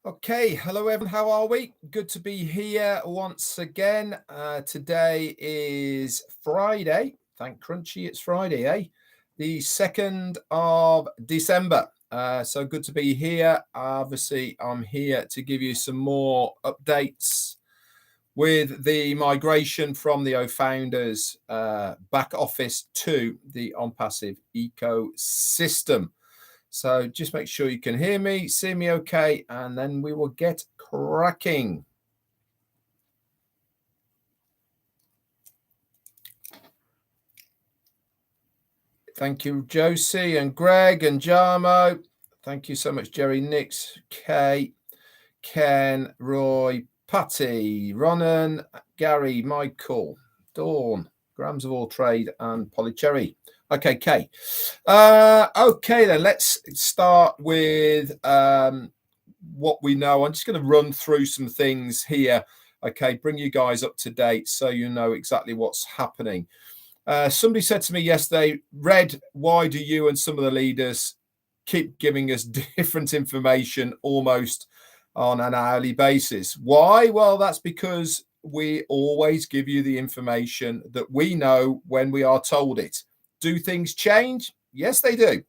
Okay, hello everyone. How are we? Good to be here once again. Today is Friday. Thank Crunchy, it's Friday, eh? The 2nd of December. So good to be here. Obviously, I'm here to give you some more updates with the migration from the OFounders back office to the Onpassive ecosystem. So just make sure you can hear me, see me okay, and then we will get cracking. Thank you, Josie and Greg and Jarmo. Thank you so much, Jerry, Nix, Kay, Ken, Roy, Patty, Ronan, Gary, Michael, Dawn, Grams of All Trade, and Polycherry. Okay, Kay. Okay, then let's start with what we know. I'm just going to run through some things here. Okay, bring you guys up to date so you know exactly what's happening. Somebody said to me yesterday, Red, why do you and some of the leaders keep giving us different information almost on an hourly basis? Why? Well, that's because we always give you the information that we know when we are told it. Do things change? Yes, they do.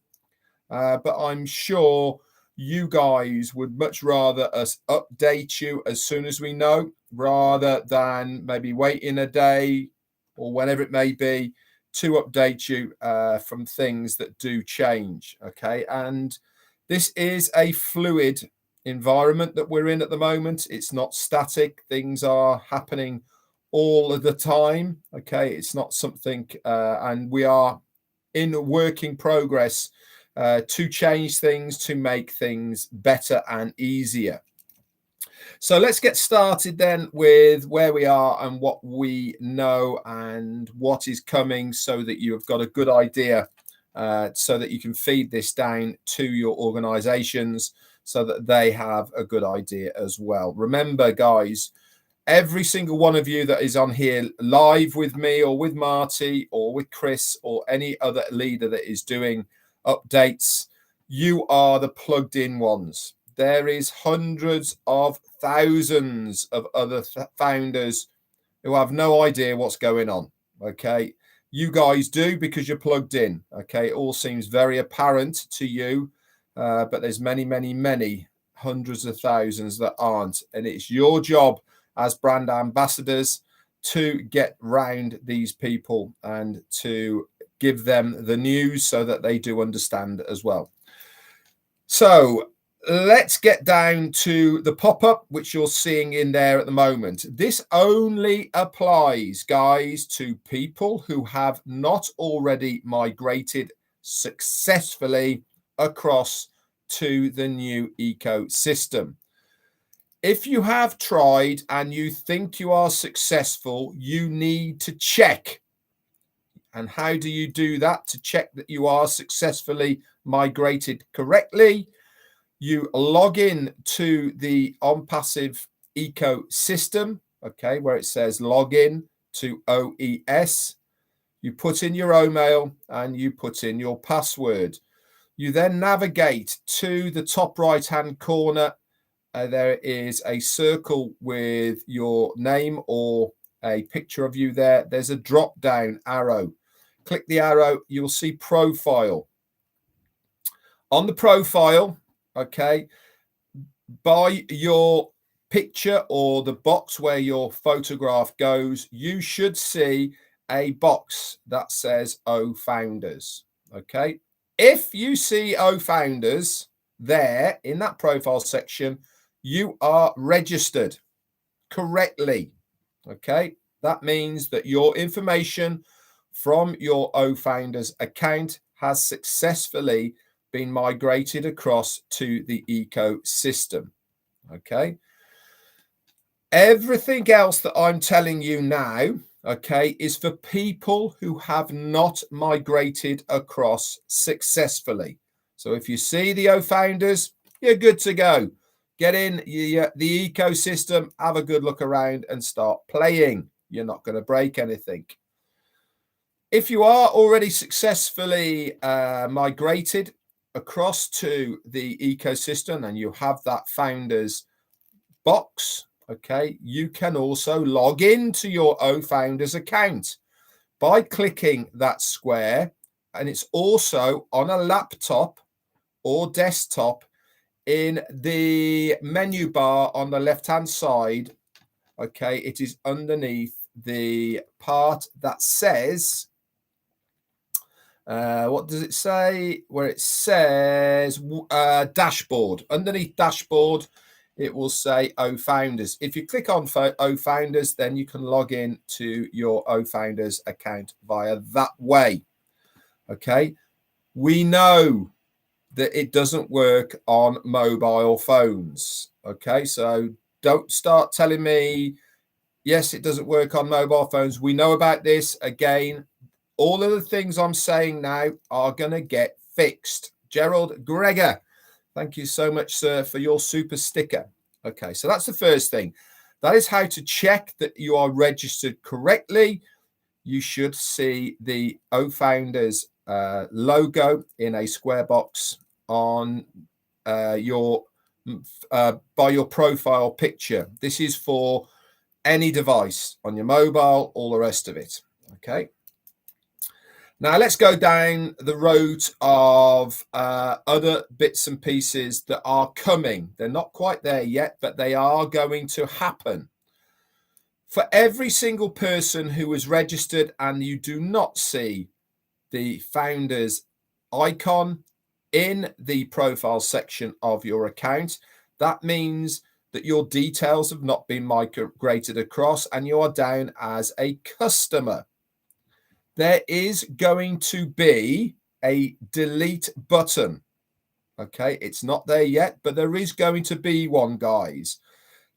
But I'm sure you guys would much rather us update you as soon as we know, rather than maybe waiting a day or whenever it may be to update you from things that do change. Okay, and this is a fluid environment that we're in at the moment. It's not static. Things are happening all of the time. Okay, it's not something, and we are in working progress to change things, to make things better and easier. So let's get started then with where we are and what we know and what is coming, so that you have got a good idea, so that you can feed this down to your organizations so that they have a good idea as well. Remember, guys, every single one of you that is on here live with me or with Marty or with Chris or any other leader that is doing updates, you are the plugged in ones. There is hundreds of thousands of other founders who have no idea what's going on. Okay, you guys do, because you're plugged in. Okay, it all seems very apparent to you, but there's many hundreds of thousands that aren't, and it's your job as brand ambassadors to get round these people and to give them the news so that they do understand as well. So let's get down to the pop-up, which you're seeing in there at the moment. This only applies, guys, to people who have not already migrated successfully across to the new ecosystem. If you have tried and you think you are successful, you need to check. And how do you do that to check that you are successfully migrated correctly? You log in to the Onpassive ecosystem, okay, where it says login to OES. You put in your email and you put in your password. You then navigate to the top right-hand corner. There is a circle with your name or a picture of you there. There's a drop-down arrow. Click the arrow, you'll see profile. On the profile, okay, by your picture or the box where your photograph goes, you should see a box that says OFounders. Okay, if you see OFounders there in that profile section, you are registered correctly. Okay, that means that your information from your OFounders account has successfully been migrated across to the ecosystem. Okay, everything else that I'm telling you now, okay, is for people who have not migrated across successfully. So if you see the OFounders, you're good to go. Get in the ecosystem, have a good look around and start playing. You're not going to break anything. If you are already successfully migrated, across to the ecosystem and you have that founders box, okay, you can also log into your founders account by clicking that square, and it's also on a laptop or desktop in the menu bar on the left hand side. Okay, it is underneath the part that says what does it say? Where it says dashboard. Underneath dashboard, it will say founders. If you click on founders, then you can log in to your founders account via that way. Okay, we know that it doesn't work on mobile phones. Okay, so don't start telling me, yes, it doesn't work on mobile phones. We know about this. Again, all of the things I'm saying now are going to get fixed. Gerald Gregor, thank you so much, sir, for your super sticker. Okay, so that's the first thing. That is how to check that you are registered correctly. You should see the founders logo in a square box on by your profile picture. This is for any device on your mobile, all the rest of it. Okay. Now let's go down the road of other bits and pieces that are coming. They're not quite there yet, but they are going to happen. For every single person who is registered and you do not see the founders icon in the profile section of your account, that means that your details have not been migrated across and you are down as a customer. There is going to be a delete button. Okay, it's not there yet, but there is going to be one, guys.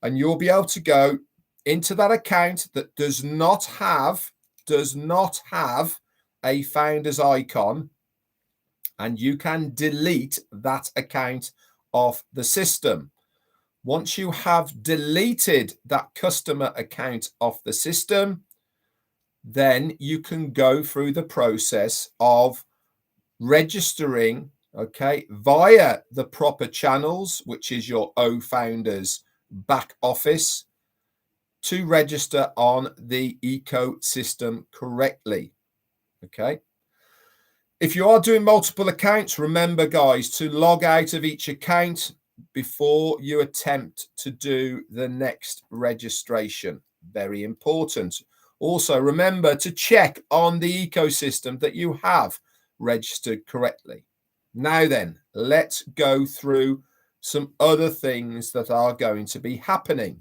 And you'll be able to go into that account that does not have a founders icon, and you can delete that account off the system. Once you have deleted that customer account off the system, then you can go through the process of registering, okay, via the proper channels, which is your founders back office, to register on the ecosystem correctly. Okay. If you are doing multiple accounts, remember, guys, to log out of each account before you attempt to do the next registration. Very important. Also, remember to check on the ecosystem that you have registered correctly. Now then, let's go through some other things that are going to be happening.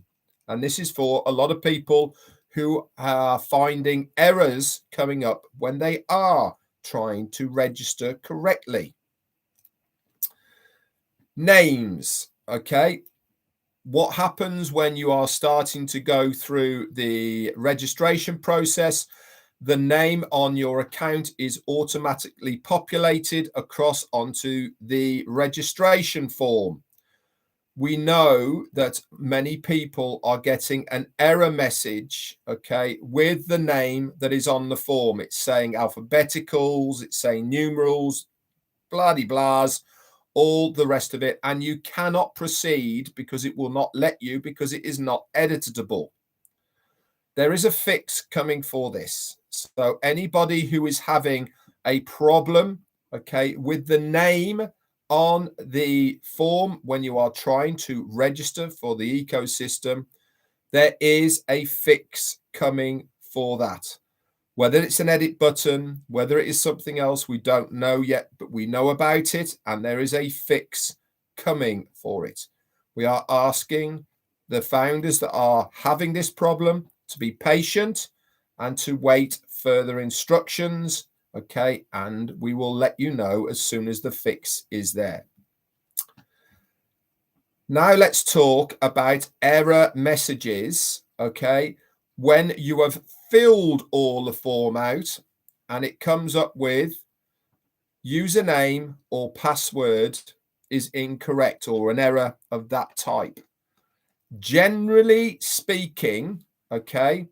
And this is for a lot of people who are finding errors coming up when they are trying to register correctly. Names, okay. What happens when you are starting to go through the registration process? The name on your account is automatically populated across onto the registration form. We know that many people are getting an error message, okay, with the name that is on the form. It's saying alphabeticals, it's saying numerals, blah-de-blahs, all the rest of it, and you cannot proceed because it will not let you, because it is not editable. There is a fix coming for this. So anybody who is having a problem, okay, with the name on the form when you are trying to register for the ecosystem, there is a fix coming for that. Whether it's an edit button, whether it is something else, we don't know yet, but we know about it, and there is a fix coming for it. We are asking the founders that are having this problem to be patient and to wait further instructions, okay? And we will let you know as soon as the fix is there. Now let's talk about error messages, okay? When you have filled all the form out and it comes up with username or password is incorrect, or an error of that type. Generally speaking, okay,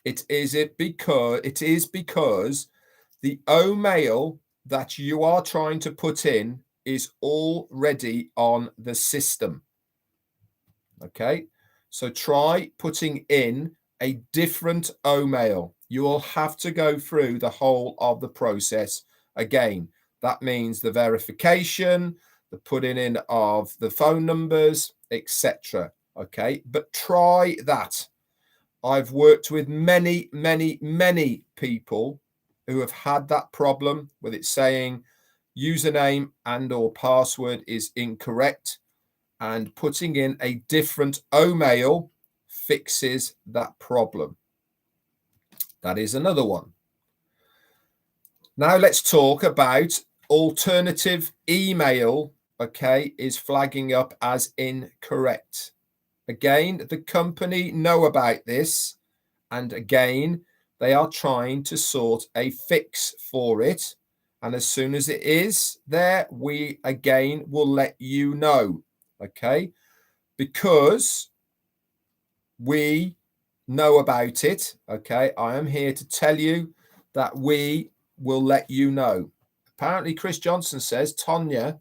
it is because the mail that you are trying to put in is already on the system. Okay, so try putting in a different OMail. You will have to go through the whole of the process again. That means the verification, the putting in of the phone numbers, etc. Okay, but try that. I've worked with many, many, many people who have had that problem with it saying username and or password is incorrect, and putting in a different OMail fixes that problem. That is another one. Now let's talk about alternative email, okay, is flagging up as incorrect. Again, the company know about this, and again, they are trying to sort a fix for it. And as soon as it is there, we again will let you know, okay? Because we know about it, okay? I am here to tell you that we will let you know. Apparently, Chris Johnson says, Tonya,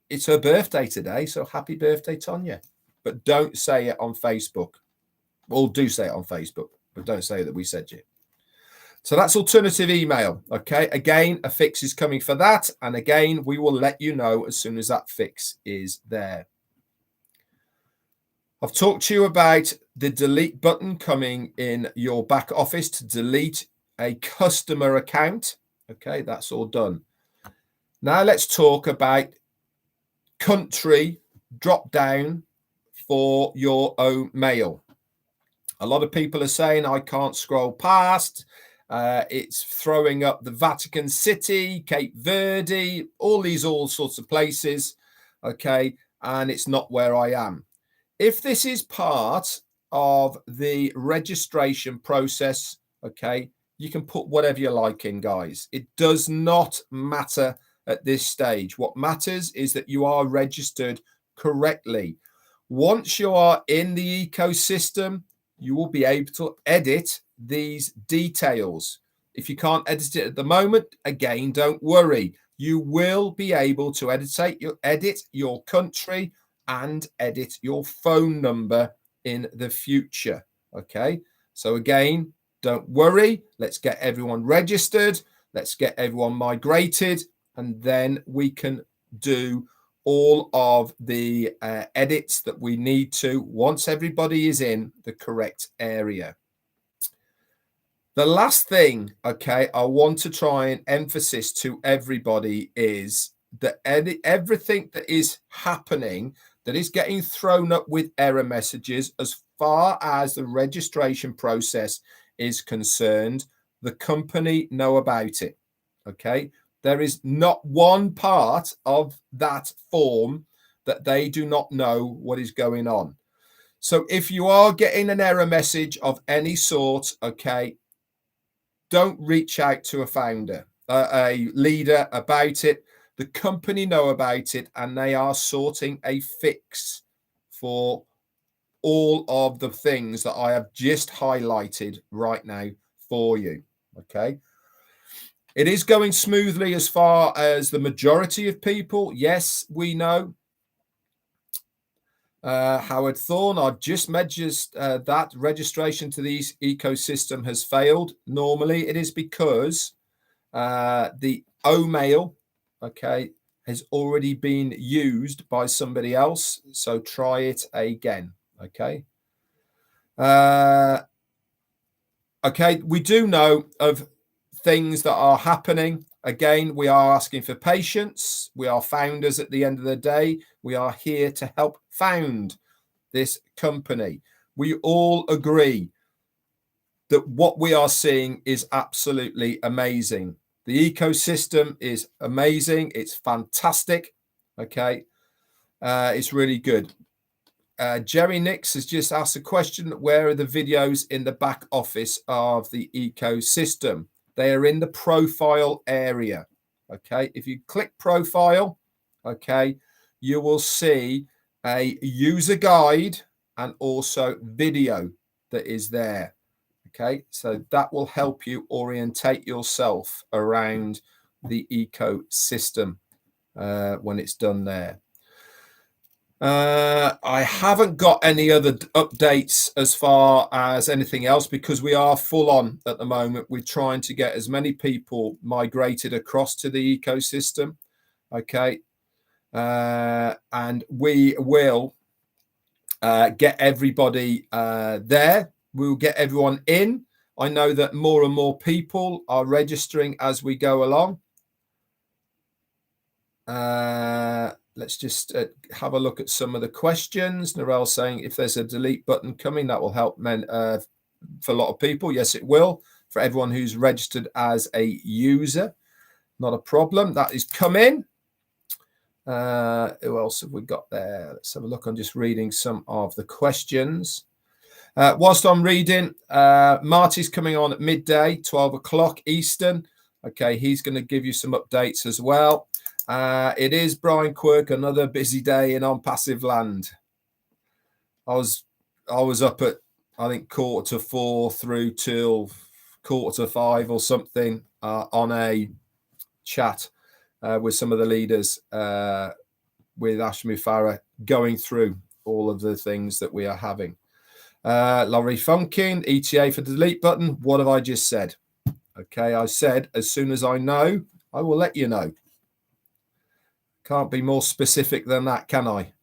it's her birthday today, so happy birthday, Tonya. But don't say it on Facebook. Well, do say it on Facebook, but don't say that we said you. So that's alternative email, okay? Again, a fix is coming for that. And again, we will let you know as soon as that fix is there. I've talked to you about the delete button coming in your back office to delete a customer account. Okay, that's all done. Now let's talk about country drop down for your own mail. A lot of people are saying I can't scroll past. It's throwing up the Vatican City, Cape Verde, all sorts of places. Okay, and it's not where I am. If this is part of the registration process, okay, you can put whatever you like in, guys. It does not matter at this stage. What matters is that you are registered correctly. Once you are in the ecosystem, you will be able to edit these details. If you can't edit it at the moment, again, don't worry. You will be able to edit your country and edit your phone number in the future. Okay, so again, don't worry. Let's get everyone registered. Let's get everyone migrated, and then we can do all of the edits that we need to once everybody is in the correct area. The last thing, okay, I want to try and emphasize to everybody is that everything that is happening that is getting thrown up with error messages as far as the registration process is concerned, the company know about it, okay? There is not one part of that form that they do not know what is going on. So if you are getting an error message of any sort, okay, don't reach out to a founder, a leader about it. The company know about it, and they are sorting a fix for all of the things that I have just highlighted right now for you. Okay. It is going smoothly as far as the majority of people. Yes, we know. Howard Thorne, I've just measured that registration to the ecosystem has failed. Normally, it is because the OMail, okay, has already been used by somebody else. So try it again. Okay. Okay, we do know of things that are happening. Again, we are asking for patience. We are founders at the end of the day. We are here to help found this company. We all agree that what we are seeing is absolutely amazing. The ecosystem is amazing. It's fantastic. Okay. It's really good. Jerry Nix has just asked a question. Where are the videos in the back office of the ecosystem? They are in the profile area. Okay. If you click profile, okay, you will see a user guide and also video that is there. Okay. So that will help you orientate yourself around the ecosystem. when it's done there. I haven't got any other updates as far as anything else because we are full on at the moment. We're trying to get as many people migrated across to the ecosystem. Okay. And we will get everybody there. We'll get everyone in. I know that more and more people are registering as we go along. Let's just have a look at some of the questions. Narelle saying if there's a delete button coming, that will help for a lot of people. Yes, it will. For everyone who's registered as a user, not a problem. That is coming. Who else have we got there? Let's have a look. I'm just reading some of the questions. Whilst I'm reading, Marty's coming on at midday, 12 o'clock Eastern. Okay, he's going to give you some updates as well. It is Brian Quirk, another busy day in Onpassive land. I was up at, I think, 4:45 through till 4:45 or something on a chat with some of the leaders with Ash Mufareh going through all of the things that we are having. Laurie Funkin, ETA for the delete button. What have I just said? Okay, I said as soon as I know, I will let you know. Can't be more specific than that, can I?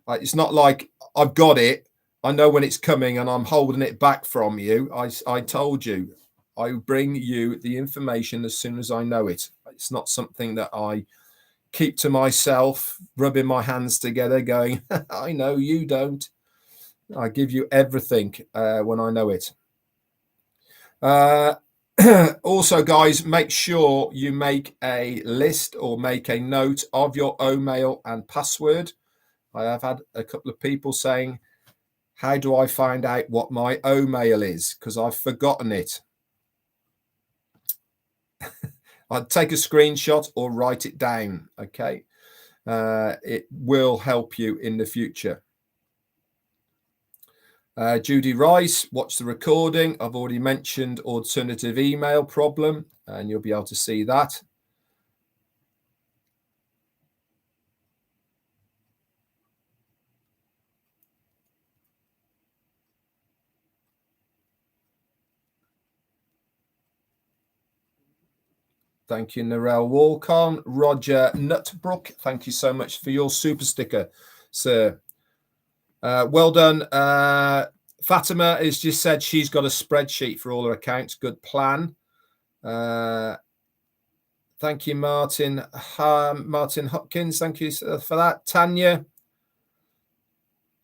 It's not like I've got it. I know when it's coming and I'm holding it back from you. I told you, I bring you the information as soon as I know it. It's not something that I keep to myself, rubbing my hands together, going, I know you don't. I give you everything when I know it. Also, guys, make sure you make a list or make a note of your omail and password. I have had a couple of people saying, how do I find out what my omail is? Because I've forgotten it. I'd take a screenshot or write it down. Okay. It will help you in the future. Judy Rice, watch the recording. I've already mentioned alternative email problem, and you'll be able to see that. Thank you, Narelle Walcon. Roger Nutbrook, thank you so much for your super sticker, sir. Well done. Fatima has just said she's got a spreadsheet for all her accounts. Good plan. Thank you, Martin. Martin Hopkins, thank you for that. Tanya,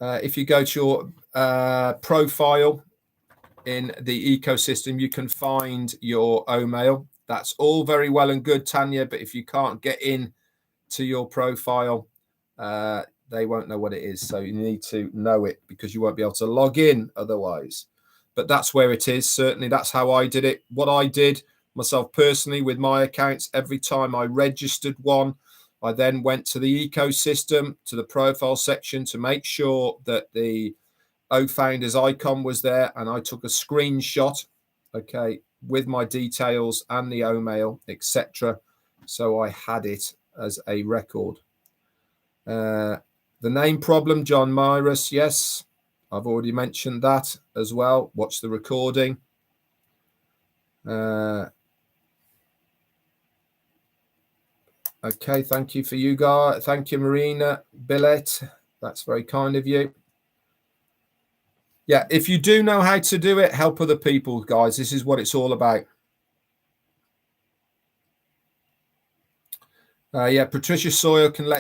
if you go to your profile in the ecosystem, you can find your omail. That's all very well and good, Tanya, but if you can't get in to your profile, they won't know what it is. So you need to know it because you won't be able to log in otherwise. But that's where it is. Certainly, that's how I did it. What I did myself personally with my accounts, every time I registered one, I then went to the ecosystem, to the profile section to make sure that the Founders icon was there, and I took a screenshot, okay, with my details and the omail, etc. So I had it as a record. The name problem, John Myris, yes, I've already mentioned that as well. Watch the recording. Okay, thank you for you guys. Thank you, Marina Billet. That's very kind of you. Yeah, if you do know how to do it, help other people, guys. This is what it's all about. Yeah, Patricia Sawyer can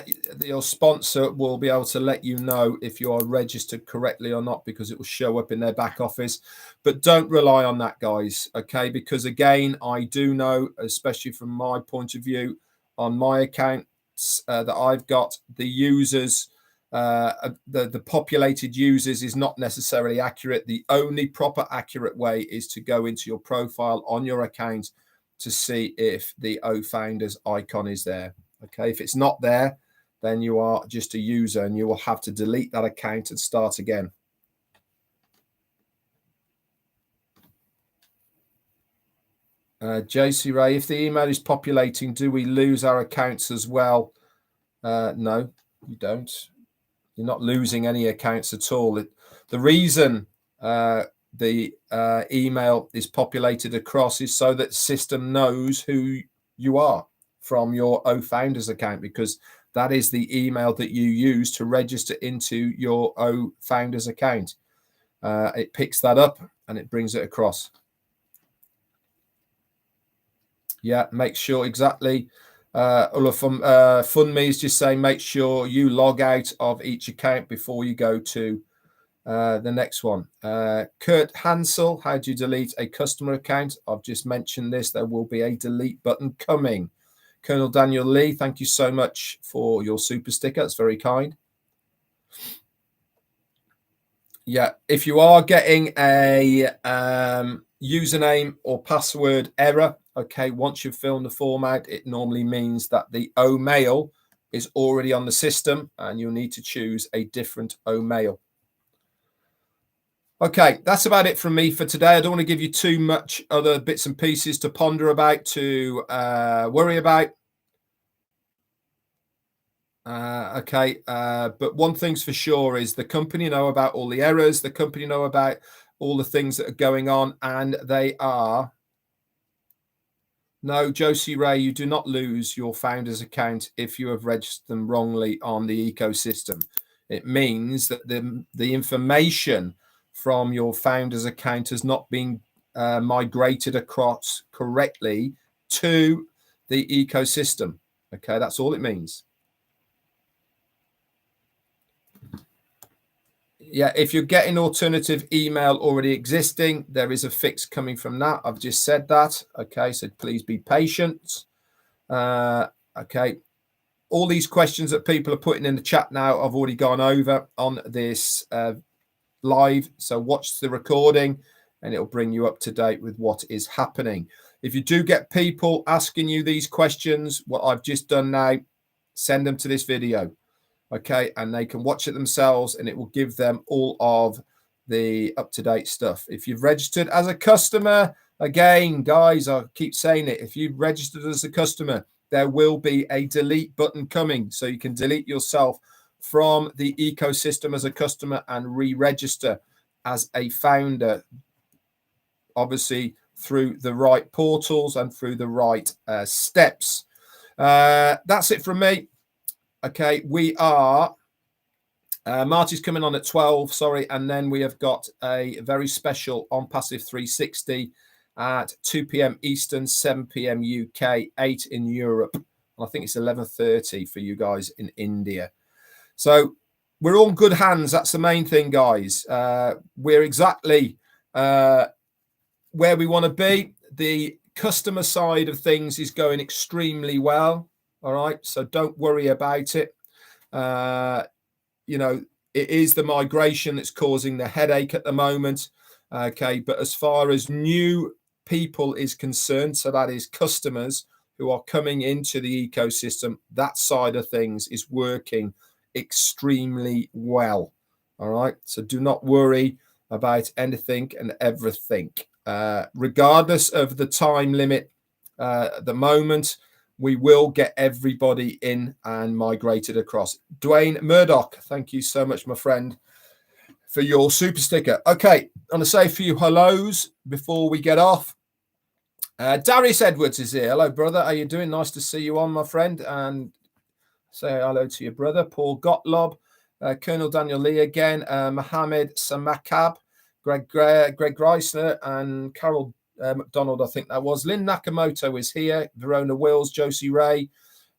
your sponsor will be able to let you know if you are registered correctly or not, because it will show up in their back office. But don't rely on that, guys, okay? Because again, I do know, especially from my point of view, on my accounts that I've got, the users, the populated users is not necessarily accurate. The only proper accurate way is to go into your profile on your account to see if the Founders icon is there. Okay, if it's not there, then you are just a user and you will have to delete that account and start again. JC Ray, if the email is populating, do we lose our accounts as well No, you don't. You're not losing any accounts at all. The reason the email is populated across is so that the system knows who you are from your OFounders account, because that is the email that you use to register into your OFounders account. It picks that up and it brings it across. Yeah, make sure exactly. Ulla from FundMe is just saying make sure you log out of each account before you go to the next one. Kurt Hansel, how do you delete a customer account? I've just mentioned this. There will be a delete button coming. Colonel Daniel Lee, thank you so much for your super sticker. That's very kind. Yeah, if you are getting a username or password error, okay, once you've filled the form out, it normally means that the O-mail is already on the system and you'll need to choose a different O-mail. Okay, that's about it from me for today. I don't want to give you too much other bits and pieces to ponder about, to worry about. But one thing's for sure is the company know about all the errors. The company know about all the things that are going on, and they are. No, Josie Ray, you do not lose your founder's account if you have registered them wrongly on the ecosystem. It means that the information from your founder's account has not been migrated across correctly to the ecosystem. Okay, that's all it means. Yeah, if you're getting alternative email already existing, there is a fix coming from that. I've just said that. Okay, so please be patient. Okay, all these questions that people are putting in the chat now, I've already gone over on this live. So watch the recording and it'll bring you up to date with what is happening. If you do get people asking you these questions, what I've just done now, send them to this video. Okay, and they can watch it themselves and it will give them all of the up-to-date stuff. If you've registered as a customer, again, guys, I keep saying it, if you've registered as a customer, there will be a delete button coming, so you can delete yourself from the ecosystem as a customer and re-register as a founder, obviously through the right portals and through the right steps. That's it from me. Okay, we are, Marty's coming on at 12, sorry, and then we have got a very special Onpassive 360 at 2 p.m. Eastern, 7 p.m. UK, 8 in Europe. I think it's 11:30 for you guys in India. So we're all in good hands. That's the main thing, guys. We're exactly where we want to be. The customer side of things is going extremely well. All right, so don't worry about it. You know, it is the migration that's causing the headache at the moment. Okay, but as far as new people is concerned, so that is customers who are coming into the ecosystem, that side of things is working extremely well. All right, so do not worry about anything and everything. Regardless of the time limit at the moment, we will get everybody in and migrated across. Dwayne Murdoch, thank you so much, my friend, for your super sticker. Okay, I'm going to say a few hellos before we get off. Darius Edwards is here. Hello, brother. How you doing? Nice to see you on, my friend. And say hello to your brother, Paul Gottlob, Colonel Daniel Lee again, Mohammed Samakab, Greg Greisner, and Carol McDonald, I think that was. Lynn Nakamoto is here, Verona Wills, Josie Ray,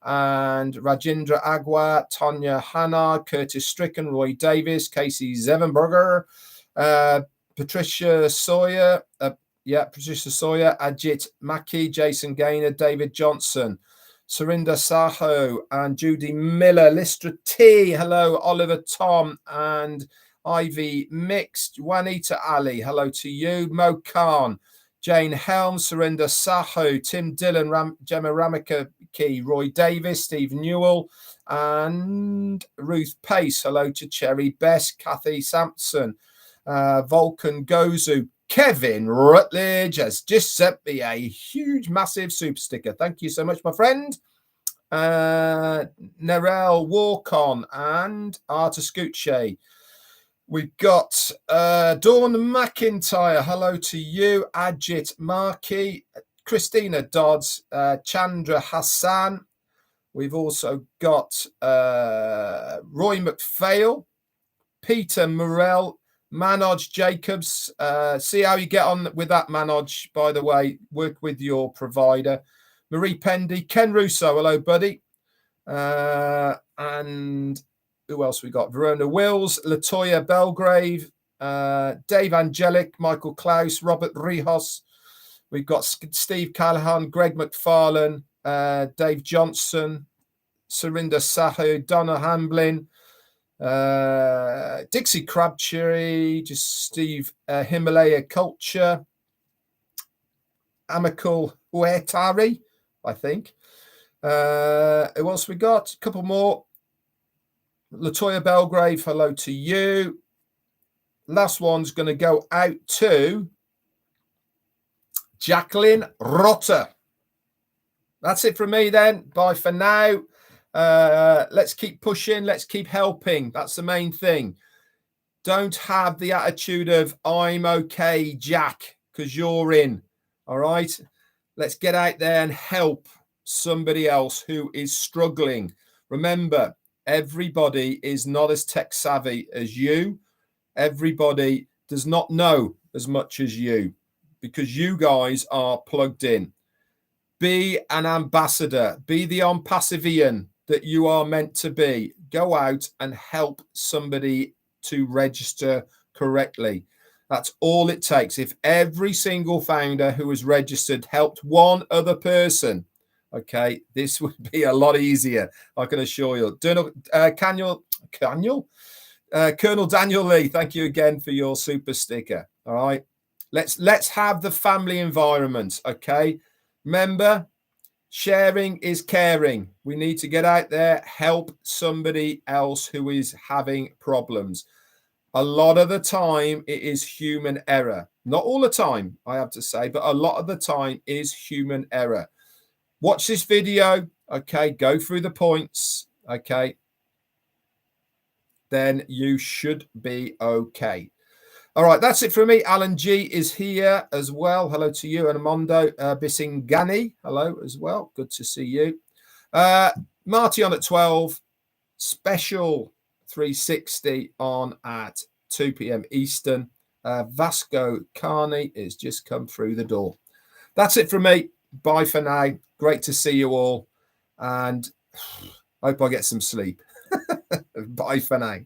and Rajendra Agwa, Tanya Hanna, Curtis Stricken, Roy Davis, Casey Zevenberger, Patricia Sawyer, Ajit Maki, Jason Gaynor, David Johnson, Surinder Saho, and Judy Miller, Listra T, hello, Oliver Tom, and Ivy Mixed, Juanita Ali, hello to you, Mo Khan, Jane Helms, Surinder Saho, Tim Dillon, Gemma Ramaki, Roy Davis, Steve Newell, and Ruth Pace, hello to Cherry Best, Kathy Sampson, Vulcan Gozu, Kevin Rutledge has just sent me a huge, massive super sticker. Thank you so much, my friend. Narelle, Walk On, and Arta Scucci. We've got Dawn McIntyre. Hello to you. Ajit Markey, Christina Dodds, Chandra Hassan. We've also got Roy McPhail, Peter Morell, Manoj Jacobs. See how you get on with that, Manoj, by the way. Work with your provider. Marie Pendy, Ken Russo. Hello, buddy. And who else we got? Verona Wills, Latoya Belgrave, Dave Angelic, Michael Klaus, Robert Rijos. We've got Steve Callahan, Greg McFarlane, Dave Johnson, Surinder Sahu, Donna Hamblin, Dixie Crabtree, just Steve Himalaya Culture, Amikal Huetari, I think. Who else we got? A couple more. Latoya Belgrave, hello to you. Last one's going to go out to Jacqueline Rotter. That's it from me then. Bye for now. Let's keep pushing. Let's keep helping. That's the main thing. Don't have the attitude of I'm okay, Jack, because you're in. All right. Let's get out there and help somebody else who is struggling. Remember, everybody is not as tech savvy as you. Everybody does not know as much as you because you guys are plugged in. Be an ambassador. Be the Onpassivean that you are meant to be. Go out and help somebody to register correctly. That's all it takes. If every single founder who was registered helped one other person, okay, this would be a lot easier, I can assure you. Colonel Daniel Lee, thank you again for your super sticker. All right, let's have the family environment. Okay, remember, sharing is caring. We need to get out there, help somebody else who is having problems. A lot of the time, it is human error. Not all the time, I have to say, but a lot of the time is human error. Watch this video, okay? Go through the points, okay? Then you should be okay. All right, that's it for me. Alan G is here as well. Hello to you. And Armando Bisingani, hello as well. Good to see you. Marty on at 12. Special 360 on at 2 p.m. Eastern. Vasco Carney has just come through the door. That's it from me. Bye for now. Great to see you all. And hope I get some sleep. Bye for now.